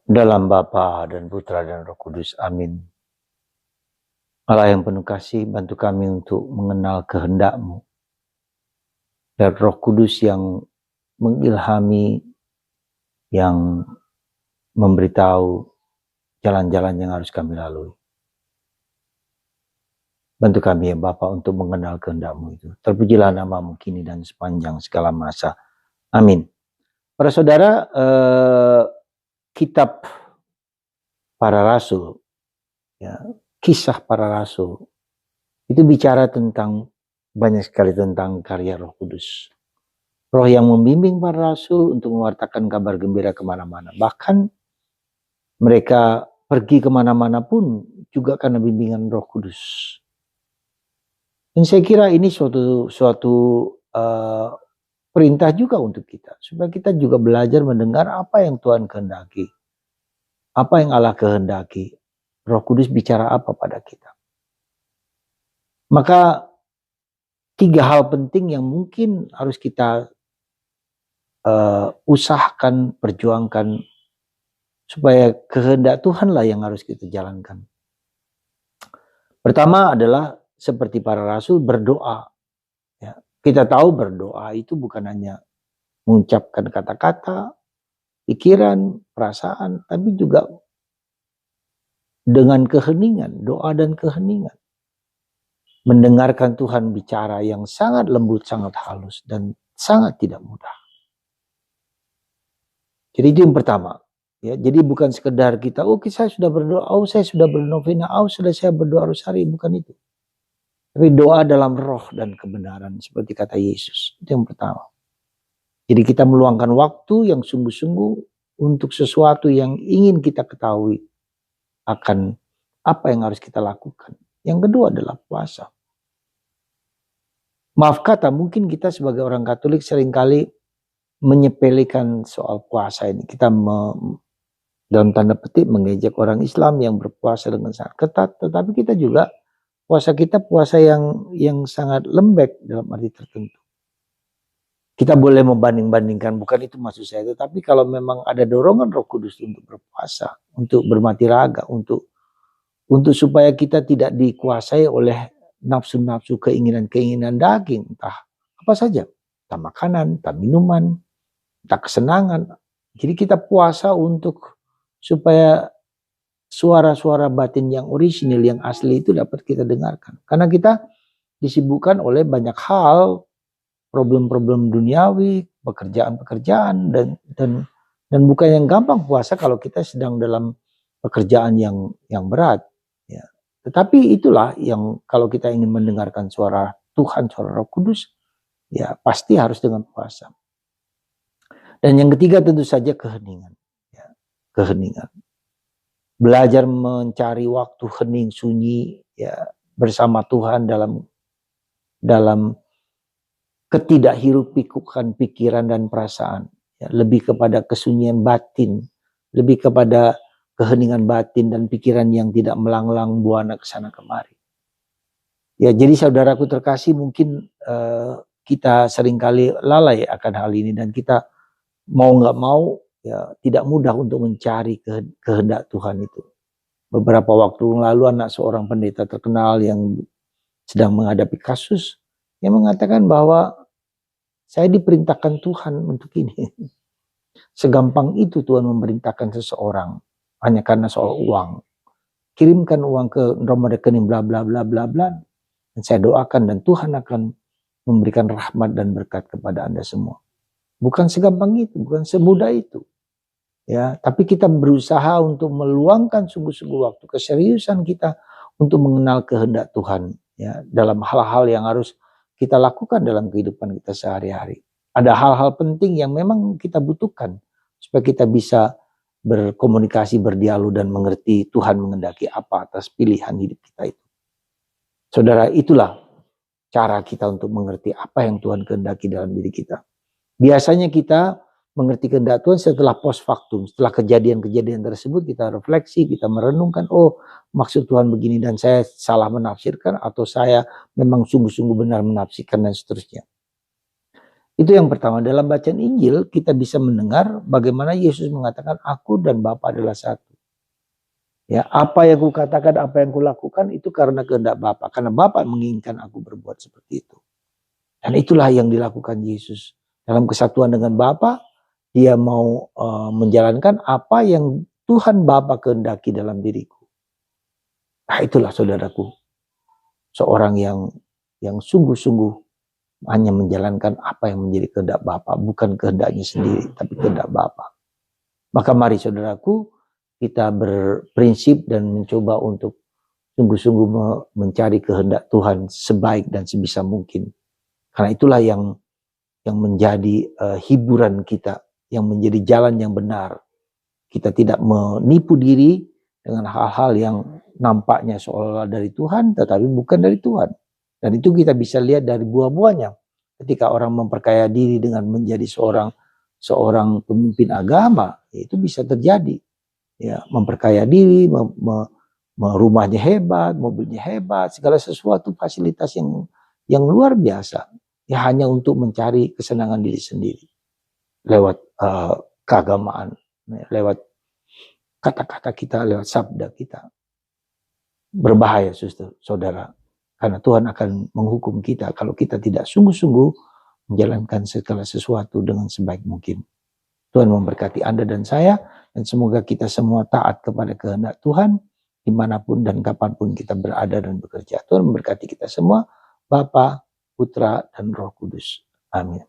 Dalam Bapa dan Putra dan Roh Kudus. Amin. Allah yang penuh kasih, bantu kami untuk mengenal kehendak-Mu. Dan Roh Kudus yang mengilhami, yang memberitahu jalan-jalan yang harus kami lalui. Bantu kami ya Bapa untuk mengenal kehendak-Mu itu. Terpujilah nama-Mu kini dan sepanjang segala masa. Amin. Para saudara, kitab para rasul, ya, kisah para rasul, itu bicara tentang banyak sekali tentang karya Roh Kudus. Roh yang membimbing para rasul untuk mewartakan kabar gembira kemana-mana. Bahkan mereka pergi kemana-mana pun juga karena bimbingan Roh Kudus. Dan saya kira ini suatu perintah juga untuk kita. Supaya kita juga belajar mendengar apa yang Tuhan kehendaki. Apa yang Allah kehendaki. Roh Kudus bicara apa pada kita. Maka 3 hal penting yang mungkin harus kita usahakan, perjuangkan, supaya kehendak Tuhanlah yang harus kita jalankan. Pertama adalah seperti para rasul berdoa. Ya, kita tahu berdoa itu bukan hanya mengucapkan kata-kata, pikiran, perasaan, tapi juga dengan keheningan, doa dan keheningan. Mendengarkan Tuhan bicara yang sangat lembut, sangat halus, dan sangat tidak mudah. Jadi itu yang pertama. Ya, jadi bukan sekedar kita, saya sudah berdoa, saya sudah bernovena, sudah saya berdoa rosari, bukan itu. Tapi doa dalam roh dan kebenaran seperti kata Yesus. Itu yang pertama. Jadi kita meluangkan waktu yang sungguh-sungguh untuk sesuatu yang ingin kita ketahui akan apa yang harus kita lakukan. Yang kedua adalah puasa. Maaf kata, mungkin kita sebagai orang Katolik seringkali menyepelekan soal puasa ini. Kita dalam tanda petik mengejek orang Islam yang berpuasa dengan sangat ketat, tetapi kita juga puasa kita puasa yang sangat lembek dalam arti tertentu. Kita boleh membanding-bandingkan, bukan itu maksud saya, tetapi kalau memang ada dorongan Roh Kudus untuk berpuasa, untuk bermati raga, untuk supaya kita tidak dikuasai oleh nafsu-nafsu, keinginan-keinginan daging, entah apa saja, entah makanan, entah minuman, entah kesenangan. Jadi kita puasa untuk supaya suara-suara batin yang orisinil, yang asli itu dapat kita dengarkan. Karena kita disibukkan oleh banyak hal, problem-problem duniawi, pekerjaan-pekerjaan, dan bukan yang gampang puasa kalau kita sedang dalam pekerjaan yang berat. Ya. Tetapi itulah yang kalau kita ingin mendengarkan suara Tuhan, suara Roh Kudus, ya pasti harus dengan puasa. Dan yang ketiga tentu saja keheningan. Ya, keheningan. Belajar mencari waktu hening sunyi ya bersama Tuhan dalam ketidakhirup-pikukan pikiran dan perasaan. Ya, lebih kepada kesunyian batin, lebih kepada keheningan batin dan pikiran yang tidak melanglang buana ke sana kemari. Ya, jadi saudaraku terkasih, mungkin kita seringkali lalai akan hal ini dan kita mau nggak mau ya tidak mudah untuk mencari kehendak Tuhan itu. Beberapa waktu lalu anak seorang pendeta terkenal yang sedang menghadapi kasus yang mengatakan bahwa saya diperintahkan Tuhan untuk ini. Segampang itu Tuhan memerintahkan seseorang hanya karena soal uang. Kirimkan uang ke nomor rekening bla bla bla bla bla. Dan saya doakan dan Tuhan akan memberikan rahmat dan berkat kepada Anda semua. Bukan segampang itu, bukan semudah itu. Ya, tapi kita berusaha untuk meluangkan sungguh-sungguh waktu keseriusan kita untuk mengenal kehendak Tuhan ya dalam hal-hal yang harus kita lakukan dalam kehidupan kita sehari-hari. Ada hal-hal penting yang memang kita butuhkan supaya kita bisa berkomunikasi, berdialog dan mengerti Tuhan mengendaki apa atas pilihan hidup kita itu. Saudara, itulah cara kita untuk mengerti apa yang Tuhan kehendaki dalam diri kita. Biasanya kita mengerti kehendak Tuhan setelah post factum, setelah kejadian-kejadian tersebut kita refleksi, kita merenungkan, maksud Tuhan begini dan saya salah menafsirkan atau saya memang sungguh-sungguh benar menafsirkan dan seterusnya. Itu yang pertama. Dalam bacaan Injil kita bisa mendengar bagaimana Yesus mengatakan aku dan Bapa adalah satu. Ya, apa yang kukatakan, apa yang kulakukan itu karena kehendak Bapa. Karena Bapa menginginkan aku berbuat seperti itu. Dan itulah yang dilakukan Yesus. Dalam kesatuan dengan Bapa, dia mau menjalankan apa yang Tuhan Bapa kehendaki dalam diriku. Nah, itulah saudaraku. Seorang yang sungguh-sungguh hanya menjalankan apa yang menjadi kehendak Bapa, bukan kehendaknya sendiri, tapi kehendak Bapa. Maka mari saudaraku, kita berprinsip dan mencoba untuk sungguh-sungguh mencari kehendak Tuhan sebaik dan sebisa mungkin. Karena itulah yang menjadi hiburan kita, yang menjadi jalan yang benar. Kita tidak menipu diri dengan hal-hal yang nampaknya seolah-olah dari Tuhan, tetapi bukan dari Tuhan. Dan itu kita bisa lihat dari buah-buahnya. Ketika orang memperkaya diri dengan menjadi seorang pemimpin agama, itu bisa terjadi. Ya, memperkaya diri, rumahnya hebat, mobilnya hebat, segala sesuatu fasilitas yang luar biasa. Ya hanya untuk mencari kesenangan diri sendiri lewat keagamaan, lewat kata-kata kita, lewat sabda kita. Berbahaya saudara, karena Tuhan akan menghukum kita kalau kita tidak sungguh-sungguh menjalankan segala sesuatu dengan sebaik mungkin. Tuhan memberkati Anda dan saya, dan semoga kita semua taat kepada kehendak Tuhan dimanapun dan kapanpun kita berada dan bekerja. Tuhan memberkati kita semua, Bapa, Putra, dan Roh Kudus. Amin.